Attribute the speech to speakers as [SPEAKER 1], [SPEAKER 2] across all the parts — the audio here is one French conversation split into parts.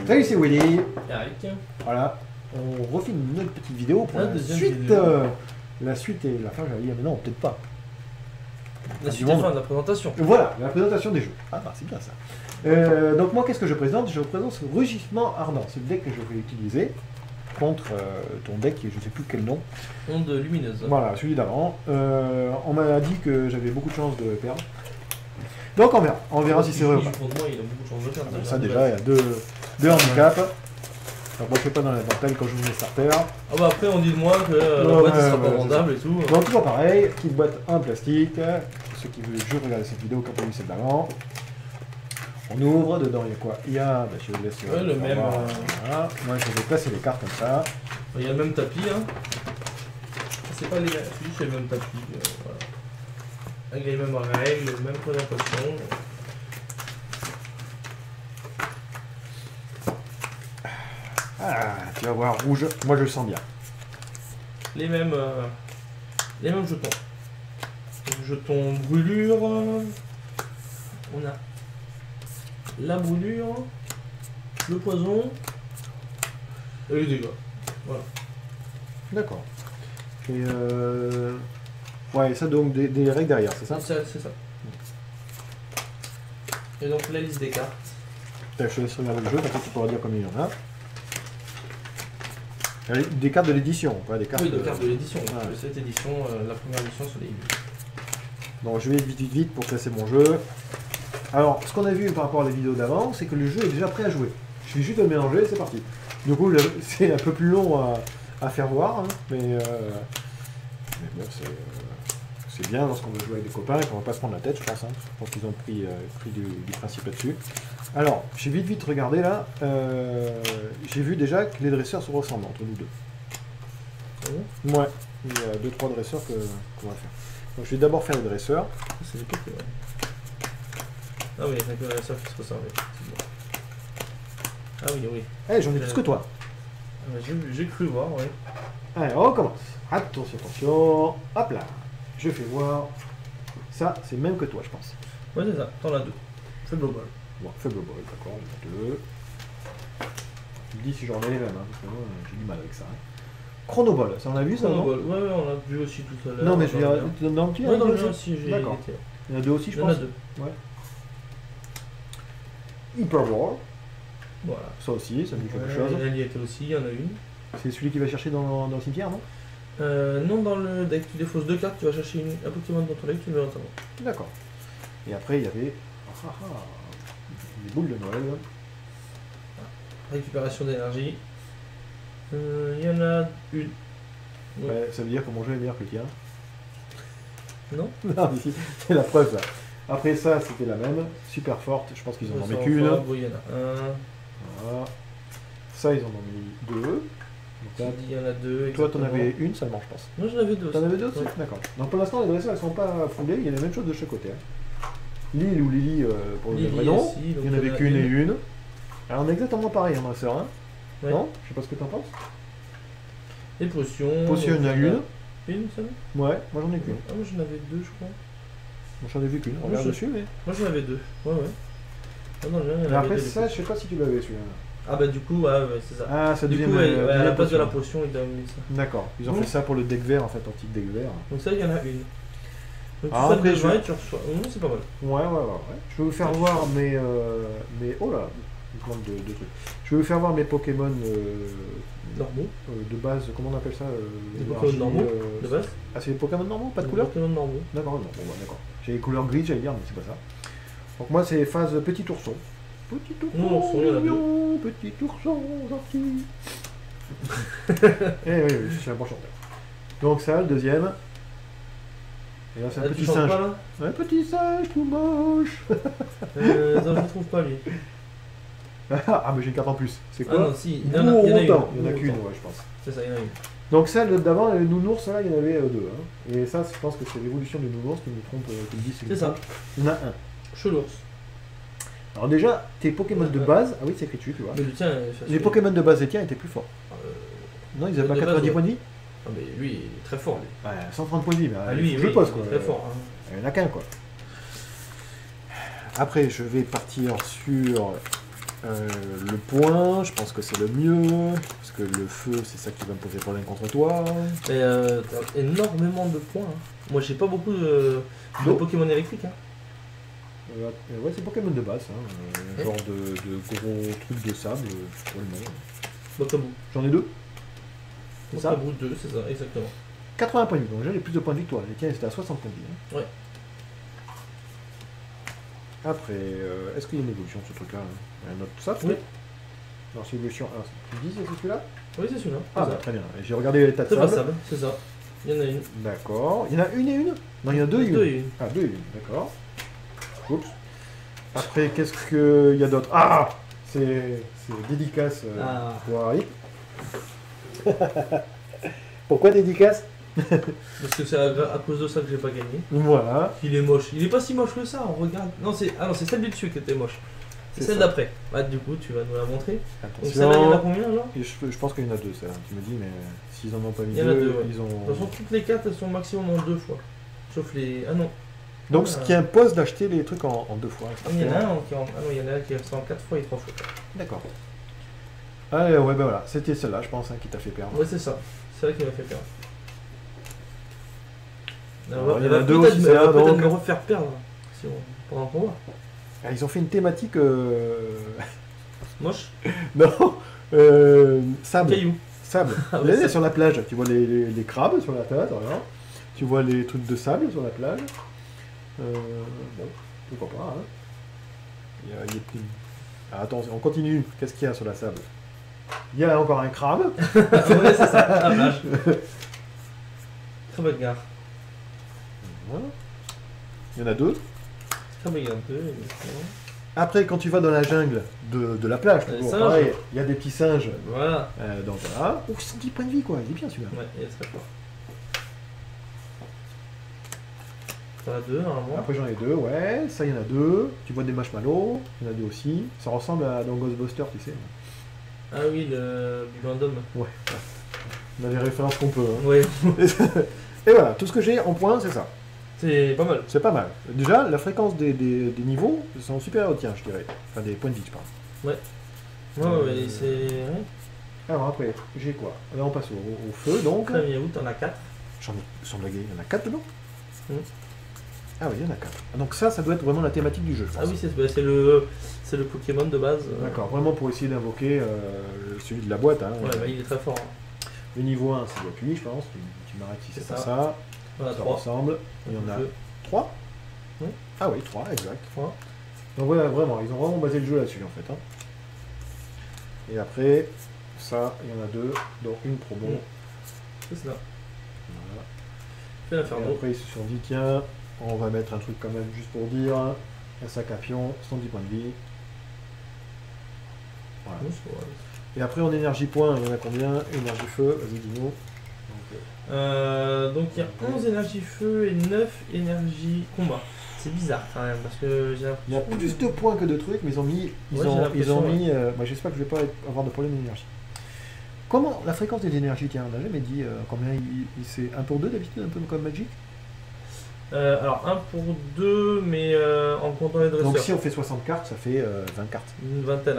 [SPEAKER 1] Salut, c'est Willy.
[SPEAKER 2] Eric.
[SPEAKER 1] Voilà, on refait une autre petite vidéo pour
[SPEAKER 2] La
[SPEAKER 1] la
[SPEAKER 2] deuxième
[SPEAKER 1] suite.
[SPEAKER 2] vidéo.
[SPEAKER 1] La suite et la fin, j'allais dire, mais non, peut-être pas.
[SPEAKER 2] La
[SPEAKER 1] du
[SPEAKER 2] suite et
[SPEAKER 1] monde.
[SPEAKER 2] fin de la présentation.
[SPEAKER 1] Voilà, la présentation des jeux. Ah, bah, c'est bien ça. Donc, moi, qu'est-ce que je présente? Je présente ce rugissement ardent. C'est le deck que je vais utiliser contre ton deck, qui est je sais plus quel nom.
[SPEAKER 2] Onde lumineuse.
[SPEAKER 1] Voilà, celui d'avant. On m'a dit que j'avais beaucoup de chances de perdre. Donc, on verra si c'est vrai ou pas.
[SPEAKER 2] Pour moi, il a beaucoup de chances de faire.
[SPEAKER 1] Ça, déjà, il y a deux handicaps. Donc, moi, je fais pas dans la dentelle quand je vous mets starter.
[SPEAKER 2] Ah bah après, on dit de moi que la boîte ne sera pas vendable et tout.
[SPEAKER 1] Donc, toujours pareil, petite boîte en plastique. Pour ceux qui veulent juste regarder cette vidéo, quand on a vu celle d'avant. On ouvre, dedans il y a quoi? Il y a, bah, je vous laisse
[SPEAKER 2] le même.
[SPEAKER 1] Voilà. Moi je vais placer les cartes comme ça.
[SPEAKER 2] Il y a le même tapis. Hein. C'est pas les mêmes. C'est le même tapis. Voilà. Avec les mêmes règles, les mêmes présentations.
[SPEAKER 1] Ah, tu vas voir, rouge, moi je le sens bien.
[SPEAKER 2] Les mêmes jetons. Jetons brûlure. On a la brûlure, le poison et les dégâts. Voilà.
[SPEAKER 1] D'accord. Et ouais, ça donc des règles derrière, c'est ça?
[SPEAKER 2] C'est ça. Et donc la liste des cartes.
[SPEAKER 1] Je te laisse regarder le jeu, comme ça tu pourras dire combien il y en a. Des cartes de l'édition, pas des cartes.
[SPEAKER 2] Oui, des cartes de l'édition.
[SPEAKER 1] Ouais.
[SPEAKER 2] De cette édition, la première édition sur les livres.
[SPEAKER 1] Donc je vais vite pour classer mon jeu. Alors, ce qu'on a vu par rapport à la vidéo d'avant, c'est que le jeu est déjà prêt à jouer. Je suis juste à le mélanger, c'est parti. Du coup, c'est un peu plus long à faire voir, hein, mais bon, c'est bien lorsqu'on veut jouer avec des copains et qu'on va pas se prendre la tête, je pense. Hein. Je pense qu'ils ont pris du principe là-dessus. Alors, j'ai vite regardé là. J'ai vu déjà que les dresseurs se ressemblent entre nous deux. Ouais, il y a 2-3 dresseurs qu'on va faire. Donc, je vais d'abord faire les dresseurs.
[SPEAKER 2] C'est les cartes, ouais. Ah oui, il y a que la seule qui se ressemble. Ah oui, oui.
[SPEAKER 1] Eh, j'en ai plus que toi.
[SPEAKER 2] J'ai cru voir, ouais.
[SPEAKER 1] Allez, on recommence. Attention. Hop là. Je fais voir. Ça, c'est le même que toi, je pense.
[SPEAKER 2] Ouais, c'est ça. T'en as deux. Faible ball.
[SPEAKER 1] Bon, faible ball, d'accord, il y en a deux. Tu me dis si j'en ai les mêmes, hein, parce que moi, j'ai du mal avec ça. Hein. Chronoball, ça on a vu ça, non?
[SPEAKER 2] Chronoball, ouais, on l'a vu aussi tout à l'heure.
[SPEAKER 1] Non, mais je veux dire, dans le petit,
[SPEAKER 2] ouais, dans le
[SPEAKER 1] aussi.
[SPEAKER 2] jeu aussi, j'ai
[SPEAKER 1] D'accord.
[SPEAKER 2] été.
[SPEAKER 1] Il y en a deux aussi, je
[SPEAKER 2] Il y en
[SPEAKER 1] pense.
[SPEAKER 2] a deux.
[SPEAKER 1] Ouais. Hyperwar,
[SPEAKER 2] Voilà.
[SPEAKER 1] ça aussi, ça me dit quelque chose.
[SPEAKER 2] Elle y était aussi, il y en a une.
[SPEAKER 1] C'est celui qui va chercher dans le cimetière, non?
[SPEAKER 2] Non, dans le deck, tu défausses deux cartes, tu vas chercher un Pokémon dans ton deck, tu le mets dans ta main.
[SPEAKER 1] D'accord. Et après, il y avait des boules de Noël.
[SPEAKER 2] Récupération d'énergie. Il y en a une. Ouais.
[SPEAKER 1] Ouais, ça veut dire que mon jeu est meilleur que le tien.
[SPEAKER 2] Non?
[SPEAKER 1] Non, mais si, c'est la preuve, ça. Après ça, c'était la même, super forte, je pense qu'ils en ont mis qu'une.
[SPEAKER 2] Oui, il y en a un.
[SPEAKER 1] Voilà. Ça, ils en ont mis deux. Donc là,
[SPEAKER 2] Il y en a deux.
[SPEAKER 1] toi, t'en
[SPEAKER 2] exactement.
[SPEAKER 1] avais une seulement, je pense.
[SPEAKER 2] Moi, j'en avais deux.
[SPEAKER 1] T'en avais deux aussi?
[SPEAKER 2] Ouais.
[SPEAKER 1] D'accord. Donc pour l'instant, les dresseurs, elles sont pas foulées, il y a la même chose de chaque côté. Hein. Lille ou Lily pour le
[SPEAKER 2] Lily
[SPEAKER 1] vrai nom.
[SPEAKER 2] aussi, donc
[SPEAKER 1] Il y en avait qu'une et une. Alors on est exactement pareil en dresseur, hein.
[SPEAKER 2] Ouais.
[SPEAKER 1] Non? Je sais pas ce que t'en penses.
[SPEAKER 2] Et potions.
[SPEAKER 1] Potion, il y en a une.
[SPEAKER 2] Une seule?
[SPEAKER 1] Ouais, moi j'en ai qu'une.
[SPEAKER 2] Ah, moi j'en avais deux, je crois.
[SPEAKER 1] Moi j'en ai vu qu'une,
[SPEAKER 2] Moi,
[SPEAKER 1] regarde
[SPEAKER 2] je-
[SPEAKER 1] dessus, mais.
[SPEAKER 2] Moi j'en avais deux. Ouais, ouais. Ah non, le mien, il y en
[SPEAKER 1] Mais
[SPEAKER 2] avait
[SPEAKER 1] après
[SPEAKER 2] deux,
[SPEAKER 1] ça,
[SPEAKER 2] du
[SPEAKER 1] je
[SPEAKER 2] coup.
[SPEAKER 1] sais pas si tu l'avais celui-là.
[SPEAKER 2] Ah bah du coup, ouais, c'est ça.
[SPEAKER 1] Ah, ça
[SPEAKER 2] Du
[SPEAKER 1] devient
[SPEAKER 2] coup, ouais, à la
[SPEAKER 1] deuxième
[SPEAKER 2] place de la
[SPEAKER 1] potion.
[SPEAKER 2] potion, il a mis ça.
[SPEAKER 1] D'accord, ils ont
[SPEAKER 2] Bon.
[SPEAKER 1] fait ça pour le deck vert en fait, anti deck vert.
[SPEAKER 2] Donc ça, il y en a une. Donc tu
[SPEAKER 1] Ah,
[SPEAKER 2] fais
[SPEAKER 1] après,
[SPEAKER 2] le
[SPEAKER 1] je-
[SPEAKER 2] besoin et tu reçois. C'est pas mal.
[SPEAKER 1] Ouais. Je vais vous faire voir mes. Oh là, une commande de trucs. Je vais vous faire voir mes Pokémon
[SPEAKER 2] Normaux.
[SPEAKER 1] de base, comment on appelle ça
[SPEAKER 2] Des Pokémon
[SPEAKER 1] énergie,
[SPEAKER 2] normaux, de base.
[SPEAKER 1] Ah, c'est des Pokémon normaux, pas de
[SPEAKER 2] Des
[SPEAKER 1] couleur?
[SPEAKER 2] Pokémon normaux.
[SPEAKER 1] D'accord, non, bon, bah, d'accord. J'ai les couleurs grises, j'allais dire, mais c'est pas ça. Donc moi, c'est phase petit ourson. Petit ourson,
[SPEAKER 2] Non, ourson, il y en a
[SPEAKER 1] mignon, petit ourson gentil. Eh oui, je suis un bon chanteur. Donc ça, le deuxième. Et là, c'est un
[SPEAKER 2] Ah, tu
[SPEAKER 1] petit
[SPEAKER 2] chantes
[SPEAKER 1] singe.
[SPEAKER 2] pas là
[SPEAKER 1] Un petit singe tout moche.
[SPEAKER 2] Non, je le trouve pas lui.
[SPEAKER 1] Ah, mais j'ai une carte en plus. C'est
[SPEAKER 2] Ah
[SPEAKER 1] quoi?
[SPEAKER 2] non, si, il y en a une.
[SPEAKER 1] Il y en a qu'une,
[SPEAKER 2] Autant.
[SPEAKER 1] ouais, je pense.
[SPEAKER 2] C'est ça, il y en a une.
[SPEAKER 1] Donc celle d'avant, le nounours, là, il y en avait deux. Hein. Et ça, je pense que c'est l'évolution du nounours qui me trompe, qui me dit
[SPEAKER 2] C'est ça.
[SPEAKER 1] Il y en a un.
[SPEAKER 2] Chelours.
[SPEAKER 1] Alors déjà, tes Pokémon de base, ah oui, c'est écrit dessus, tu vois.
[SPEAKER 2] Mais le tien,
[SPEAKER 1] Les Pokémon de base des tiens étaient plus forts. Non, ils avaient pas
[SPEAKER 2] de base,
[SPEAKER 1] 90
[SPEAKER 2] ouais.
[SPEAKER 1] points de vie?
[SPEAKER 2] Ah, mais lui, il est très fort. Lui.
[SPEAKER 1] Ouais, 130 points de vie, mais
[SPEAKER 2] Ah, lui,
[SPEAKER 1] je
[SPEAKER 2] oui,
[SPEAKER 1] le pose quoi.
[SPEAKER 2] il est très fort. Hein.
[SPEAKER 1] Il n'y en a qu'un quoi. Après, je vais partir sur Le point, je pense que c'est le mieux, parce que le feu, c'est ça qui va me poser problème contre toi.
[SPEAKER 2] Et t'as énormément de points. Hein. Moi, j'ai pas beaucoup de Pokémon électriques. Hein.
[SPEAKER 1] Ouais, c'est Pokémon de base, hein, genre de gros trucs de sable, pour le moment.
[SPEAKER 2] Bocabou.
[SPEAKER 1] J'en ai 2. C'est ça?
[SPEAKER 2] Bocabou 2, c'est ça, exactement.
[SPEAKER 1] 80 points de vie, donc j'ai plus de points de victoire. Les tiens, c'était à 60 points de vie. Hein.
[SPEAKER 2] Ouais.
[SPEAKER 1] Après, est-ce qu'il y a une évolution sur ce truc-là? Un autre sable?
[SPEAKER 2] Oui.
[SPEAKER 1] Non, c'est évolution 1. Tu dis c'est celui-là?
[SPEAKER 2] Oui, c'est celui-là.
[SPEAKER 1] Ah, bah, très bien. J'ai regardé l'état de
[SPEAKER 2] C'est pas
[SPEAKER 1] sable.
[SPEAKER 2] sable, c'est ça. Il y en a une.
[SPEAKER 1] D'accord. Il y en a une et une? Non, il y en a deux et une.
[SPEAKER 2] Deux et une.
[SPEAKER 1] Ah, deux et une, d'accord. Oups. Après, qu'est-ce qu'il y a d'autre? Ah! C'est dédicace pour Harry. Pourquoi dédicace?
[SPEAKER 2] Parce que c'est à cause de ça que j'ai pas gagné.
[SPEAKER 1] Voilà.
[SPEAKER 2] Il est moche. Il est pas si moche que ça, on regarde. Non, c'est celle du dessus qui était moche. C'est
[SPEAKER 1] C'est
[SPEAKER 2] celle
[SPEAKER 1] ça.
[SPEAKER 2] d'après. Bah, du coup, tu vas nous la montrer. Donc
[SPEAKER 1] Attention.
[SPEAKER 2] celle-là, il y en a combien alors?
[SPEAKER 1] Et je pense qu'il y en a deux, ça. Tu me dis, mais s'ils en ont pas mis
[SPEAKER 2] Il y en a
[SPEAKER 1] deux,
[SPEAKER 2] deux, ouais.
[SPEAKER 1] ils ont.
[SPEAKER 2] De toute façon, toutes les cartes, elles sont maximum en 2 fois. Sauf les. Ah non.
[SPEAKER 1] Donc, ce qui impose d'acheter les trucs en 2 fois.
[SPEAKER 2] Il y en a un qui est en. Ah non, il y en a un qui est en 4 fois et 3 fois.
[SPEAKER 1] D'accord. Ah ouais, ben voilà. C'était celle-là, je pense, hein, qui t'a fait perdre.
[SPEAKER 2] Ouais, c'est ça. C'est vrai qu'il m'a fait perdre.
[SPEAKER 1] Alors, il y
[SPEAKER 2] Elle
[SPEAKER 1] en a
[SPEAKER 2] va
[SPEAKER 1] deux
[SPEAKER 2] peut-être
[SPEAKER 1] aussi,
[SPEAKER 2] elle va
[SPEAKER 1] ça,
[SPEAKER 2] peut-être
[SPEAKER 1] donc.
[SPEAKER 2] me refaire perdre. Si pendant qu'on voit.
[SPEAKER 1] Ah, ils ont fait une thématique.
[SPEAKER 2] Moche.
[SPEAKER 1] Non, sable.
[SPEAKER 2] Caillou.
[SPEAKER 1] Sable.
[SPEAKER 2] Ah ouais,
[SPEAKER 1] Là,
[SPEAKER 2] sable.
[SPEAKER 1] sur la plage, tu vois les crabes sur la terre, regarde. Tu vois les trucs de sable sur la plage. Bon, pourquoi pas. Hein. Il y a plus... Ah, attends, on continue. Qu'est-ce qu'il y a sur la sable? Il y a encore un crabe.
[SPEAKER 2] Ouais, c'est ça, la plage. Très bonne gare.
[SPEAKER 1] Voilà. Il y en a deux.
[SPEAKER 2] Très bonne gare 2. exactement.
[SPEAKER 1] Après, quand tu vas dans la jungle de la plage,
[SPEAKER 2] Les
[SPEAKER 1] toujours,
[SPEAKER 2] singes.
[SPEAKER 1] pareil, il y a des petits singes.
[SPEAKER 2] Voilà.
[SPEAKER 1] Donc voilà. Oh, 110 points de vie, quoi. Il est bien celui-là.
[SPEAKER 2] Ouais, il est très fort. T'en as 2 normalement.
[SPEAKER 1] Après, j'en ai deux, ouais. Ça, il y en a deux. Tu vois des marshmallows. Il y en a deux aussi. Ça ressemble à dans Ghostbusters, tu sais.
[SPEAKER 2] Ah oui, le Bibendum.
[SPEAKER 1] Ouais. On a les références qu'on peut. Hein.
[SPEAKER 2] Ouais,
[SPEAKER 1] Et voilà, tout ce que j'ai en points, c'est ça.
[SPEAKER 2] c'est pas mal.
[SPEAKER 1] C'est pas mal. Déjà, la fréquence des niveaux sont supérieurs au tien, je dirais. Enfin, des points de vie, je parle.
[SPEAKER 2] Ouais, c'est. Ouais.
[SPEAKER 1] Alors après, j'ai quoi? Là, on passe au feu, donc.
[SPEAKER 2] Premier août, t'en as 4.
[SPEAKER 1] J'en ai, sans blaguer, il y en a 4 dedans.
[SPEAKER 2] Mhm.
[SPEAKER 1] Ah oui, il y en a 4. Donc ça doit être vraiment la thématique du jeu, je pense.
[SPEAKER 2] Ah oui, c'est le Pokémon de base.
[SPEAKER 1] D'accord, vraiment pour essayer d'invoquer celui de la boîte. Hein.
[SPEAKER 2] Ouais, bah, il est très fort. Hein.
[SPEAKER 1] Le niveau 1, c'est lui, je pense. Tu m'arrêtes si c'est
[SPEAKER 2] C'est
[SPEAKER 1] pas
[SPEAKER 2] ça.
[SPEAKER 1] ça.
[SPEAKER 2] Voilà,
[SPEAKER 1] Ça
[SPEAKER 2] 3.
[SPEAKER 1] ressemble. Il y en a 3
[SPEAKER 2] Oui.
[SPEAKER 1] Ah oui, 3, exact.
[SPEAKER 2] 3.
[SPEAKER 1] Donc voilà, vraiment, ils ont vraiment basé le jeu là-dessus en fait. Hein. Et après, ça, il y en a 2, dont une promo.
[SPEAKER 2] C'est ça.
[SPEAKER 1] Voilà.
[SPEAKER 2] Fais
[SPEAKER 1] Et
[SPEAKER 2] l'inferno.
[SPEAKER 1] après, ils se sont dit, tiens, on va mettre un truc quand même juste pour dire. Un sac à pion, 110 points de vie. Voilà. Et après, en énergie point, il y en a combien? Énergie feu, vas-y, dis-nous.
[SPEAKER 2] Donc il y a 11 énergie feu et 9 énergie combat. C'est bizarre quand même parce que j'ai
[SPEAKER 1] Il y a plus de points que de trucs, mais ils ont mis.
[SPEAKER 2] Ouais, j'ai l'impression,
[SPEAKER 1] Bah, j'espère que je vais pas avoir de problème d'énergie. Comment la fréquence des énergies, tiens, on n'a jamais dit combien c'est 1 pour 2 d'habitude, un peu comme Magic.
[SPEAKER 2] alors 1 pour 2, mais en comptant les dresseurs.
[SPEAKER 1] Donc si on fait 60 cartes, ça fait 20 cartes.
[SPEAKER 2] Une vingtaine,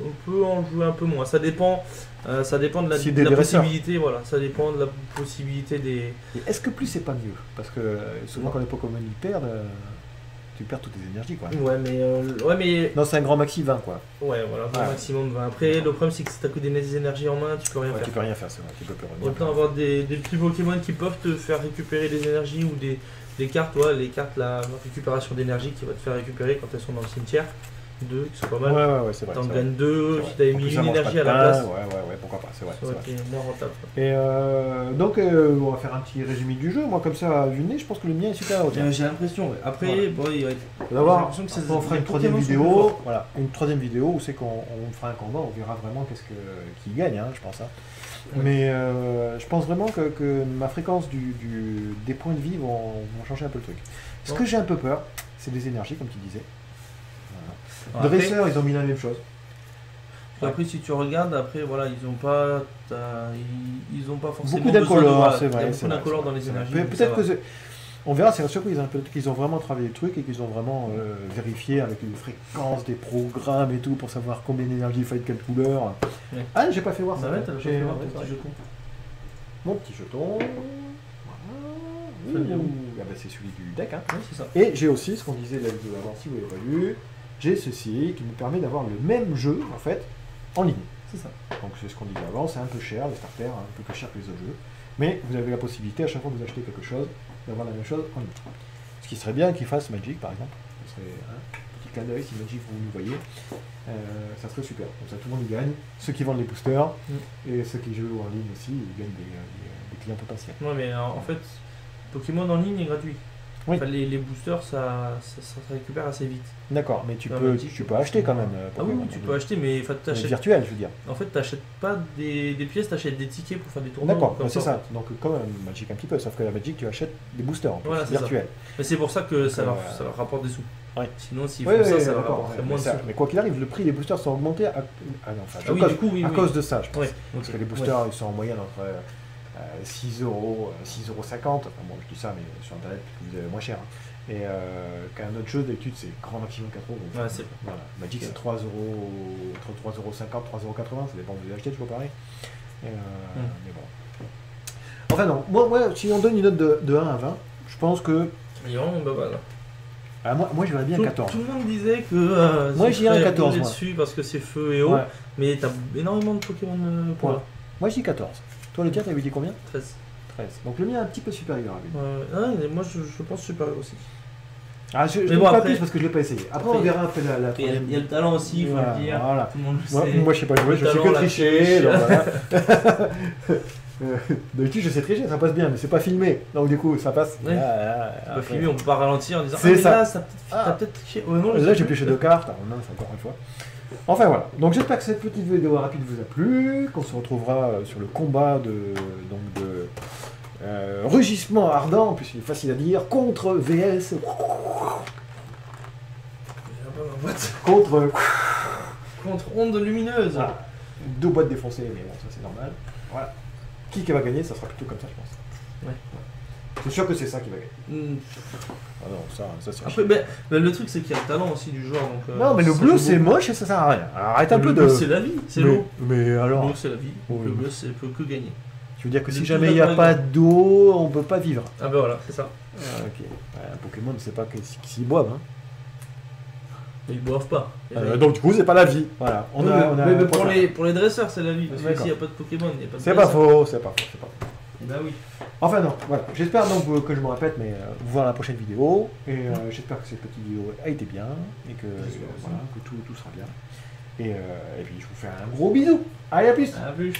[SPEAKER 2] on peut en jouer un peu moins. Ça dépend de la,
[SPEAKER 1] Si
[SPEAKER 2] de
[SPEAKER 1] des
[SPEAKER 2] la
[SPEAKER 1] dresseurs.
[SPEAKER 2] possibilité. Voilà, ça dépend de la possibilité des.
[SPEAKER 1] Et est-ce que plus c'est pas mieux? Parce que souvent quand les Pokémon ils perdent, tu perds toutes tes énergies quoi.
[SPEAKER 2] Ouais, mais
[SPEAKER 1] Non, c'est un grand maxi 20 quoi.
[SPEAKER 2] ouais, voilà,
[SPEAKER 1] Ouais.
[SPEAKER 2] maximum 20. Après, le problème c'est que si t'as que des énergies en main, tu peux rien
[SPEAKER 1] Ouais,
[SPEAKER 2] faire.
[SPEAKER 1] tu peux rien faire, c'est vrai, tu peux plus revenir.
[SPEAKER 2] Autant avoir des petits Pokémon qui peuvent te faire récupérer des énergies ou des cartes, ouais, les cartes, la récupération d'énergie qui va te faire récupérer quand elles sont dans le cimetière. 2, qui sont pas mal.
[SPEAKER 1] Ouais, c'est vrai.
[SPEAKER 2] T'en
[SPEAKER 1] c'est vrai.
[SPEAKER 2] gagnes 2,
[SPEAKER 1] Ouais.
[SPEAKER 2] si t'avais
[SPEAKER 1] En
[SPEAKER 2] mis
[SPEAKER 1] plus,
[SPEAKER 2] une
[SPEAKER 1] ça mange pas
[SPEAKER 2] énergie
[SPEAKER 1] de
[SPEAKER 2] à la
[SPEAKER 1] pain,
[SPEAKER 2] place,
[SPEAKER 1] Ouais, pourquoi pas, c'est vrai.
[SPEAKER 2] ça aurait été moins rentable. Quoi.
[SPEAKER 1] Et donc, on va faire un petit résumé du jeu. Moi, comme ça, à vue de nez, je pense que le mien est super haut.
[SPEAKER 2] J'ai l'impression, ouais. Après,
[SPEAKER 1] Voilà.
[SPEAKER 2] bon, il va être.
[SPEAKER 1] On va voir.
[SPEAKER 2] J'ai l'impression que c'est-
[SPEAKER 1] On fera
[SPEAKER 2] les
[SPEAKER 1] une troisième
[SPEAKER 2] Pokémon sont plus
[SPEAKER 1] vidéo.
[SPEAKER 2] forts.
[SPEAKER 1] Voilà, une troisième vidéo où c'est qu'on fera un combat. On verra vraiment qui gagne, hein, je pense. Hein.
[SPEAKER 2] Ouais.
[SPEAKER 1] Mais je pense vraiment que ma fréquence des points de vie vont changer un peu le truc. Ce
[SPEAKER 2] Bon.
[SPEAKER 1] que j'ai un peu peur, c'est des énergies, comme tu disais.
[SPEAKER 2] Après,
[SPEAKER 1] Dresseurs, ils ont mis la même chose.
[SPEAKER 2] après, si tu regardes, après, voilà, ils ont pas forcément
[SPEAKER 1] Beaucoup
[SPEAKER 2] besoin de.
[SPEAKER 1] d'incolores,
[SPEAKER 2] Voilà,
[SPEAKER 1] c'est
[SPEAKER 2] il y a
[SPEAKER 1] vrai.
[SPEAKER 2] beaucoup d'incolores dans les énergies. donc
[SPEAKER 1] Peut-être
[SPEAKER 2] ça
[SPEAKER 1] que
[SPEAKER 2] va.
[SPEAKER 1] On verra, c'est la surprise, hein. Peut-être qu'ils ont vraiment travaillé le truc et qu'ils ont vraiment vérifié avec les fréquences des programmes et tout pour savoir combien d'énergie il fallait de quelle couleur.
[SPEAKER 2] Ouais.
[SPEAKER 1] Ah, j'ai pas fait voir ça.
[SPEAKER 2] Bah ouais, t'as le
[SPEAKER 1] J'ai-
[SPEAKER 2] chauffeur,
[SPEAKER 1] ouais,
[SPEAKER 2] ton
[SPEAKER 1] c'est
[SPEAKER 2] petit
[SPEAKER 1] vrai.
[SPEAKER 2] jeton.
[SPEAKER 1] Mon petit jeton.
[SPEAKER 2] Ça vient
[SPEAKER 1] Voilà.
[SPEAKER 2] où
[SPEAKER 1] Ah bah, c'est celui du deck. Hein.
[SPEAKER 2] Ouais, c'est ça.
[SPEAKER 1] Et j'ai aussi, ce qu'on disait la vidéo avant, si vous l'avez pas vu, j'ai ceci qui me permet d'avoir le même jeu en fait en ligne.
[SPEAKER 2] C'est ça.
[SPEAKER 1] Donc c'est ce qu'on disait avant, c'est un peu cher, les starters, un peu plus cher que les autres jeux. Mais vous avez la possibilité à chaque fois que vous achetez quelque chose, d'avoir la même chose en ligne. Ce qui serait bien qu'ils fassent Magic par exemple. Ce serait un petit clin d'œil si Magic vous nous voyez. Ça serait super. Comme ça tout le monde y gagne. Ceux qui vendent les boosters et ceux qui jouent en ligne aussi, ils gagnent des clients potentiels.
[SPEAKER 2] Ouais, mais en fait, Pokémon en ligne est gratuit.
[SPEAKER 1] Oui.
[SPEAKER 2] Enfin, les boosters, ça récupère assez vite.
[SPEAKER 1] D'accord, mais tu
[SPEAKER 2] Ah,
[SPEAKER 1] peux,
[SPEAKER 2] Magic,
[SPEAKER 1] tu peux acheter quand même.
[SPEAKER 2] Ah oui, oui, tu peux acheter, mais t'achètes.
[SPEAKER 1] Virtuel, je veux dire.
[SPEAKER 2] En fait, t'achètes pas des pièces, t'achètes des tickets pour faire des tournois.
[SPEAKER 1] D'accord,
[SPEAKER 2] comme
[SPEAKER 1] c'est ça. Donc comme Magic un petit peu, sauf que la Magic tu achètes des boosters en plus,
[SPEAKER 2] Voilà, c'est
[SPEAKER 1] virtuels.
[SPEAKER 2] Mais c'est pour ça que ça
[SPEAKER 1] Donc,
[SPEAKER 2] leur rapporte des sous.
[SPEAKER 1] Ouais.
[SPEAKER 2] Sinon, s'ils
[SPEAKER 1] Oui,
[SPEAKER 2] font ça,
[SPEAKER 1] oui,
[SPEAKER 2] ça leur
[SPEAKER 1] d'accord.
[SPEAKER 2] rapporterait
[SPEAKER 1] Ouais,
[SPEAKER 2] moins de sous.
[SPEAKER 1] mais quoi qu'il arrive, le prix des boosters sont augmentés à,
[SPEAKER 2] Ah oui, du coup, oui.
[SPEAKER 1] à
[SPEAKER 2] oui.
[SPEAKER 1] cause de ça, je pense.
[SPEAKER 2] Ouais,
[SPEAKER 1] Parce
[SPEAKER 2] ok.
[SPEAKER 1] que les boosters, ils sont en moyenne entre 6 euros, 6,50 €. Enfin bon, je dis ça, mais sur Internet, vous avez moins cher. Hein. Et qu'un autre jeu, d'habitude, c'est grand maximum 4 euros.
[SPEAKER 2] Ouais, c'est-
[SPEAKER 1] Voilà. Magic, c'est 3 euros, entre 3,50 €, 3,80 €, ça dépend où vous les achetez, toujours pareil. Mais bon. Enfin non, moi, si on donne une note de 1 à 20, je pense que...
[SPEAKER 2] Et vraiment, bah voilà.
[SPEAKER 1] Ah, moi, je verrais bien
[SPEAKER 2] Tout,
[SPEAKER 1] 14.
[SPEAKER 2] tout le monde disait que
[SPEAKER 1] Moi,
[SPEAKER 2] ce
[SPEAKER 1] je dirais un
[SPEAKER 2] serait
[SPEAKER 1] 14,
[SPEAKER 2] posé
[SPEAKER 1] moi.
[SPEAKER 2] dessus parce que c'est feu et eau,
[SPEAKER 1] Ouais.
[SPEAKER 2] mais t'as énormément de Pokémon pour
[SPEAKER 1] Ouais. Moi, je dis 14. Toi, le tien, t'avais dit combien?
[SPEAKER 2] 13.
[SPEAKER 1] 13. Donc le mien est un petit peu supérieur à lui.
[SPEAKER 2] Ouais, moi je pense supérieur aussi.
[SPEAKER 1] Ah, je
[SPEAKER 2] Mais
[SPEAKER 1] ne
[SPEAKER 2] bon,
[SPEAKER 1] pas
[SPEAKER 2] après-
[SPEAKER 1] plus parce que je l'ai pas essayé. Après,
[SPEAKER 2] après,
[SPEAKER 1] on verra après la
[SPEAKER 2] Il y a
[SPEAKER 1] troisième.
[SPEAKER 2] le talent aussi, il faut
[SPEAKER 1] Voilà,
[SPEAKER 2] le dire.
[SPEAKER 1] voilà.
[SPEAKER 2] Tout le monde le
[SPEAKER 1] Moi,
[SPEAKER 2] sait.
[SPEAKER 1] moi, je sais pas jouer,
[SPEAKER 2] Le
[SPEAKER 1] je sais
[SPEAKER 2] talent,
[SPEAKER 1] que
[SPEAKER 2] la
[SPEAKER 1] tricher.
[SPEAKER 2] triche.
[SPEAKER 1] Donc, voilà. D'habitude, je sais tricher, ça passe bien, mais c'est pas filmé. Donc, du coup, ça passe.
[SPEAKER 2] Ouais.
[SPEAKER 1] Ah,
[SPEAKER 2] On peut
[SPEAKER 1] après.
[SPEAKER 2] filmer, on peut pas ralentir en disant
[SPEAKER 1] C'est
[SPEAKER 2] mais
[SPEAKER 1] ça.
[SPEAKER 2] là, t'as
[SPEAKER 1] Ah.
[SPEAKER 2] peut-être triché. Oh, non,
[SPEAKER 1] Là, j'ai pioché 2 cartes. Ah, non, c'est encore une fois. Enfin, voilà. Donc, j'espère que cette petite vidéo rapide vous a plu. Qu'on se retrouvera sur le combat de rugissement ardent, puisqu'il est facile à dire, contre VS. Contre.
[SPEAKER 2] Contre onde lumineuse.
[SPEAKER 1] Voilà. 2 boîtes défoncées, mais bon, ça c'est normal. Voilà. Qui va gagner, ça sera plutôt comme ça, je pense.
[SPEAKER 2] Ouais.
[SPEAKER 1] C'est sûr que c'est ça qui va gagner.
[SPEAKER 2] Hmm.
[SPEAKER 1] Ah non, ça c'est
[SPEAKER 2] Après, ben, le truc c'est qu'il y a le talent aussi du joueur. Donc,
[SPEAKER 1] Non, mais le
[SPEAKER 2] ça
[SPEAKER 1] bleu
[SPEAKER 2] joue
[SPEAKER 1] c'est
[SPEAKER 2] beaucoup.
[SPEAKER 1] moche et ça sert à rien. Arrête un
[SPEAKER 2] Le
[SPEAKER 1] peu
[SPEAKER 2] bleu,
[SPEAKER 1] de.
[SPEAKER 2] c'est la vie, c'est
[SPEAKER 1] Mais-
[SPEAKER 2] l'eau.
[SPEAKER 1] Mais
[SPEAKER 2] Le
[SPEAKER 1] alors.
[SPEAKER 2] bleu, c'est la vie. Donc,
[SPEAKER 1] Oui.
[SPEAKER 2] le bleu, c'est peut que gagner.
[SPEAKER 1] Tu veux dire que si
[SPEAKER 2] Le
[SPEAKER 1] jamais
[SPEAKER 2] tout
[SPEAKER 1] il n'y a
[SPEAKER 2] va
[SPEAKER 1] pas
[SPEAKER 2] pas
[SPEAKER 1] d'eau, on peut pas vivre.
[SPEAKER 2] Ah ben voilà, c'est ça.
[SPEAKER 1] Ah, ok. Ouais, un Pokémon ne sait pas s'ils boivent. Hein.
[SPEAKER 2] Mais ils boivent pas.
[SPEAKER 1] Donc du coup, c'est pas la vie. Voilà. On a
[SPEAKER 2] mais
[SPEAKER 1] un
[SPEAKER 2] pour,
[SPEAKER 1] point.
[SPEAKER 2] pour les dresseurs, c'est la vie. Parce que
[SPEAKER 1] D'accord.
[SPEAKER 2] s'il n'y a pas de Pokémon, il n'y a pas de
[SPEAKER 1] C'est pas
[SPEAKER 2] dresseur.
[SPEAKER 1] faux, c'est pas faux, c'est pas faux.
[SPEAKER 2] Eh ben oui.
[SPEAKER 1] Enfin non, voilà. J'espère donc que je me répète, mais vous voir la prochaine vidéo. Et j'espère que cette petite vidéo a été bien et que, voilà, que tout sera bien. Et puis je vous fais un gros bisou. Allez, à plus.
[SPEAKER 2] À plus.